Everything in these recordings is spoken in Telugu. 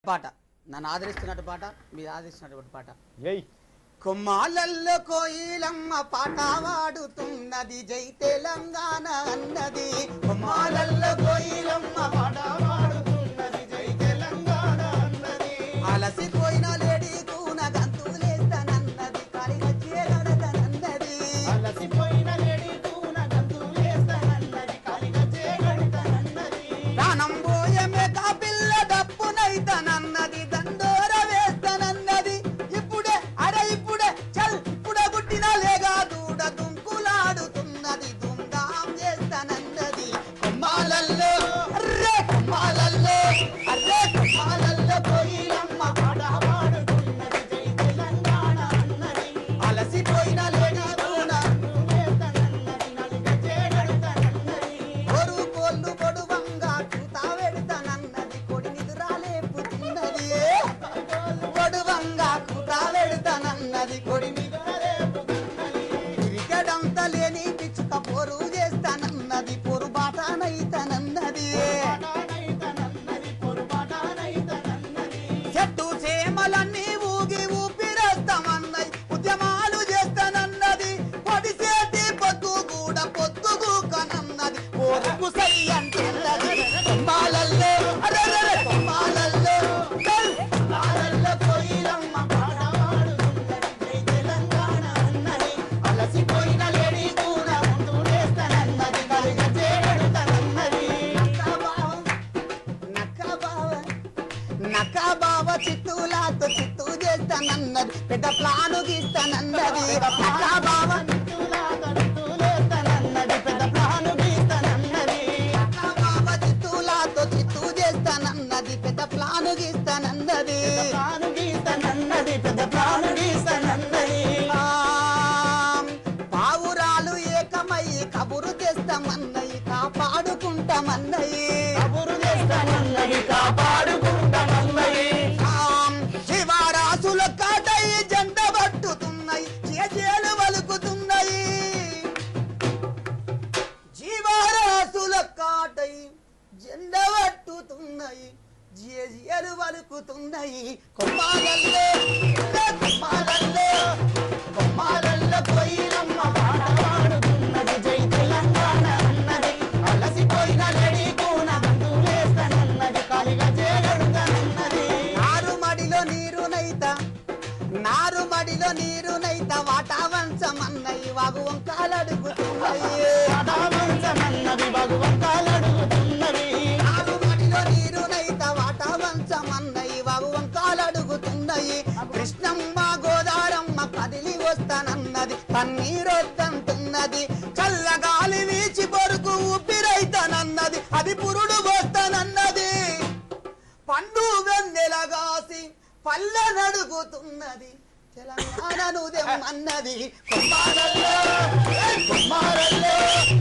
పాట నన్ను ఆదరిస్తున్నట్టు పాట మీరు ఆదరిస్తున్నటువంటి పాట కొమ్మాలల్లో కోయిలమ్మ పాట వాడుతున్నది జై తెలంగాణ అన్నది కొమ్మాలల్లో కోయిలమ్మ పాట వాడుతున్నది జై తెలంగాణ అన్నది అలసిపోయిన లేడీ కూన గంతులేస్తానన్నది కాలిగచ్చేగడతానన్నది అలసిపోయిన లేడీ కూన గంతులేస్తానన్నది కాలిగచ్చేగడతానన్నది ప్రాణం పోయమే కాపిల్ల డప్పునైతానన్నది దండోర వేస్తానన్నది ఇప్పుడే అరే ఇప్పుడే చల్ ఇప్పుడే పుట్టిన లేగా దూడ దుంకులాడుతున్నది దుందాం చేస్తానన్నది కొమ్మాలల్లో అర్రే కొమ్మాలల్లో కోయిలమ్మ పాట పాడుతున్నది జై తెలంగాణ అన్నది అలసిపోయిన లేడీ కూన వేస్తానన్నది నలుగచేగడతానన్నది గోరు కోళ్ళు పొడువంగా చూతా వెడతానన్నది కొడి నిదురాలేపుతున్నది పొడువంగా కూతా వెడతానన్నది కొడి నిదురాలేపుతున్నది తిరిగడంత లేని పిచ్చుక పోరు చేస్తానన్నది పొరు బాటానైతానన్నది చెట్టు చేమలన్నీ ఊగి ఊపిరేస్తామన్నది ఉద్యమాలు చేస్తానన్నది పొడిసేటి పొద్దు కూడా పొద్దుగూకనన్నది పోరుకు సై అంటున్నది కొమ్మాలల్లో అరెరెరె కొమ్మాలల్లో కొమ్మాలల్లో కోయిలమ్మ పాట పాడుతున్నది జై తెలంగాణ అన్నది అలసిపోయిన లేడీ కూడా ఉంటూనేస్తానన్నది కలిగచేగడతానన్నది నక్క బావ చిత్తూలాతో చిత్తూ చేస్తానన్నది పెద్ద ప్లాను గీస్తానన్నది నక్క బావ చిత్తూలేస్తానన్నది పెద్ద ప్లాను గీస్తానన్నది నక్క బావ చిత్తూలాతో చిత్తూ చేస్తానన్నది పెద్ద ప్లాను గీస్తానన్నది పెద్ద ప్లాను గీస్తానన్నది పావురాలు ఏకమయ్యి కబురు తెస్తామన్నయి కాపాడుకుంటామన్నయి కబురు తెస్తామన్నయి కాపాడుకుంటామన్నయి శివరాసుల కాటయి జెండ పట్టుతున్నాయి చేజేలు వలుకుతున్నాయి జీవరాసుల కాటయి జెండ పట్టుతున్నాయి జేజేలు వలుకుతున్నాయి కొమ్మాలల్లో కోయిలమ్మ పాట పాడుతున్నది జై తెలంగాణ అన్నది అలసిపోయిన లేడీ కూన గంతులేస్తానన్నది కాలిగచేగడతానన్నది నారుమడిలో నీరునైత వాటావంశమన్నయి వాగు వంకాలడుగుతున్నాయి నారుమడిలో నీరునైత వాటావంశమన్నయి వాగు వంకాలడుగుతున్నాయి కృష్ణమ్మ గోదారమ్మ కదిలి వస్తానన్నది కన్నీరొద్దంటున్నది చల్లగాలి వీచి పొరుగు ఊపిరైతానన్నది అది పురుడు పోస్తానన్నది పండు వెన్నెలగాసి పల్లె నడుగుతున్నది తెలంగాణను దెమ్మన్నది కొమ్మాలల్లో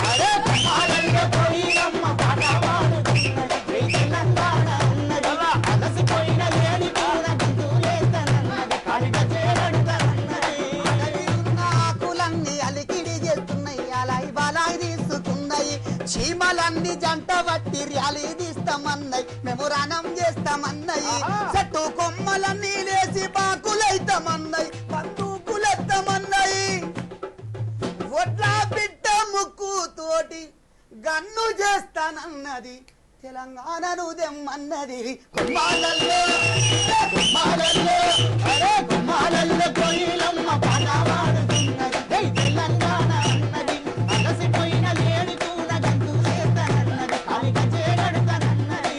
అరే కొమ్మాలల్లో కోయిలమ్మ పాట పాడుతున్నది జై తెలంగాణ అన్నది అలసిపోయిన లేడీ కూన గంతులేస్తానన్నది కాలిగచేగడతానన్నది అడవిలున్న ఆకులన్నీ అలికిడి చేస్తున్నాయి అలాయి బాలాయి తీసుకున్నాయి చీమలన్నీ జంట పట్టి ర్యాలీ తీస్తామన్నాయి మేము రణం చేస్తామన్నాయి చెట్టు కొమ్మలన్నీ లేచి పాకులైతామన్నాయి బందూకులెత్తామన్నాయి ఒడ్ల బిడ్డ ముక్కు తోటి గన్ను చేస్తానన్నది తెలంగాణను దెమ్మన్నది కొమ్మాలల్లో అరే కొమ్మాలల్లో కోయిలమ్మ పాట పాడుతున్నది జై తెలంగాణ అన్నది అలసిపోయిన లేడీ కూన గంతులేస్తానన్నది కాలిగచేగడతానన్నది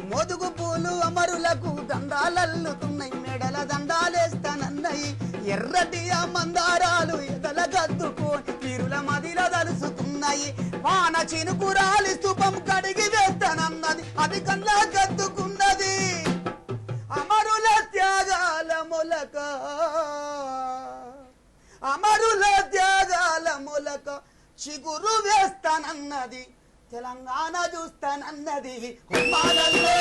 మొదుగు పూలు అమరులకు దండాలల్లుతున్నాయి మెడల దండాలేస్తానన్నయి ఎర్రటి ఆ మందారాలు ఎదల గద్దుకోని వీరుల మదిల దలుసుకున్నాయి వాన చినుకురాలి స్థూపం కడిగి వేస్తానన్నది అది కల్లా గద్దుకున్నది అమరుల త్యాగాల మొలక చిగురు వేస్తానన్నది తెలంగాణ చూస్తానన్నది కొమ్మాలల్లో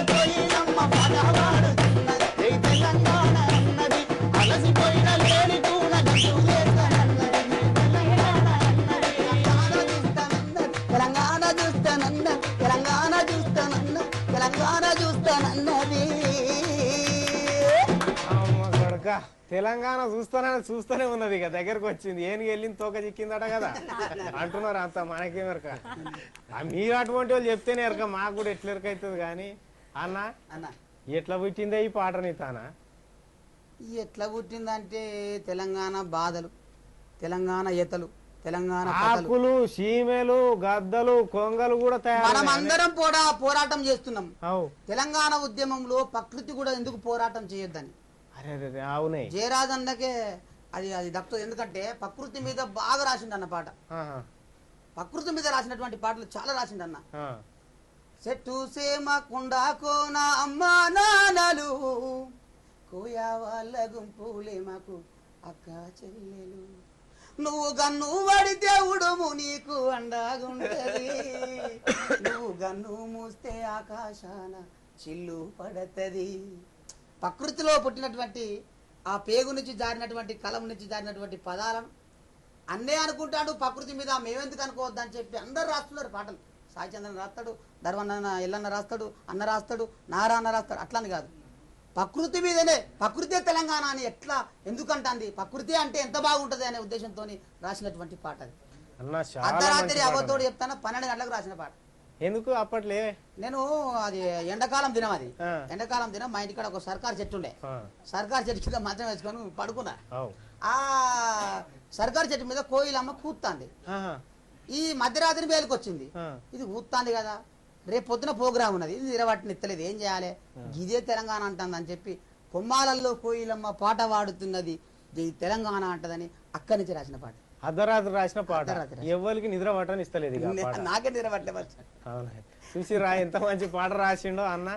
కోయిలమ్మ పాట పాడుతున్నది జై తెలంగాణ అన్నది అలసిపోయిన లేడీ కూన గంతులేస్తానన్నది తెలంగాణ అన్నది తెలంగాణ చూస్తూనే ఉన్నది ఇక దగ్గరకు వచ్చింది ఏనుగు వెళ్ళింది తోక చిక్కిందట కదా అంటున్నారు అంత మనకేమెరక మీరు అటువంటి వాళ్ళు చెప్తేనే ఎరక మాకు కూడా ఎట్లా ఎరకైతుంది కానీ అన్న అన్న ఎట్లా పుట్టిందే ఈ పాట నీతానా ఎట్లా పుట్టిందంటే తెలంగాణ బాధలు, తెలంగాణ ఈతలు, తెలంగాణ ఆకులు సీమెలు గద్దలు కొంగలు కూడా మనం అందరం పోరాటం చేస్తున్నాం. అవు తెలంగాణ ఉద్యమంలో ప్రకృతి కూడా ఎందుకు పోరాటం చేయొద్దని. అరే అరే అవునే జయరాజన్నకే అది అది దక్కు. ఎందుకంటే ప్రకృతి మీద బాగా రాసిండు అన్న పాట. ప్రకృతి మీద రాసినటువంటి పాటలు చాలా రాసిండు అన్న. చెట్టు సేమ కుండా కోన అమ్మా నాన్నలు, కోయా వాళ్ళ గుంపులే మాకు అక్క చెల్లెలు, నువ్వు గన్ను పడితే ఉడుము నీకు అండాగుంటది, నువ్వు గన్ను మూస్తే ఆకాశాన చిల్లు పడతది. ప్రకృతిలో పుట్టినటువంటి ఆ పేగు నుంచి జారినటువంటి కలం నుంచి జారినటువంటి పదాలను అన్నే అనుకుంటాడు. ప్రకృతి మీద మేమెందుకు అనుకోవద్దని చెప్పి అందరు రాస్తున్నారు పాటలు. సాయిచంద్రన్ రాస్తాడు, ధర్వన్న ఎల్లన్న రాస్తాడు, అన్న రాస్తాడు, నారా అన్న రాస్తాడు. అట్లని కాదు, ప్రకృతి మీదనే ప్రకృతే తెలంగాణ అని ఎట్లా ఎందుకంటుంది, ప్రకృతి అంటే ఎంత బాగుంటది అనే ఉద్దేశంతో రాసినటువంటి పాట అది. అర్ధరాత్రి అవ్వతోడు చెప్తాను 12 గంటలకు రాసిన పాట. ఎందుకు అప్పట్లే నేను అది ఎండాకాలం దినం, అది ఎండాకాలం దినం. మా ఇంటికాడ ఒక సర్కారు చెట్టు ఉండే, సర్కారు చెట్టు కింద మంచం వేసుకొని పడుకున్నా. ఆ సర్కారు చెట్టు మీద కోయిలమ్మ కూత్తాంది. ఈ మధ్యరాత్రి మేలుకొచ్చింది, ఇది ఊత్తాంది కదా, రేపు పొద్దున ప్రోగ్రామ్ ఉన్నది, ఇది నిరవట్టిన ఇత్తలేదు, ఏం చేయాలి, గిదే తెలంగాణ అంటుంది అని చెప్పి కొమ్మాలల్లో కోయిలమ్మ పాట పాడుతున్నది ఇది తెలంగాణ అంటదని అక్కడి నుంచి రాసిన పాట. అర్ధరాత్రి రాసిన పాట, ఎవరికి నిద్ర పట్టని ఇస్తలేదు. నాకే నిద్ర పట్టలేదు. చూసి రా ఎంత మంచి పాట రాసిండో అన్న.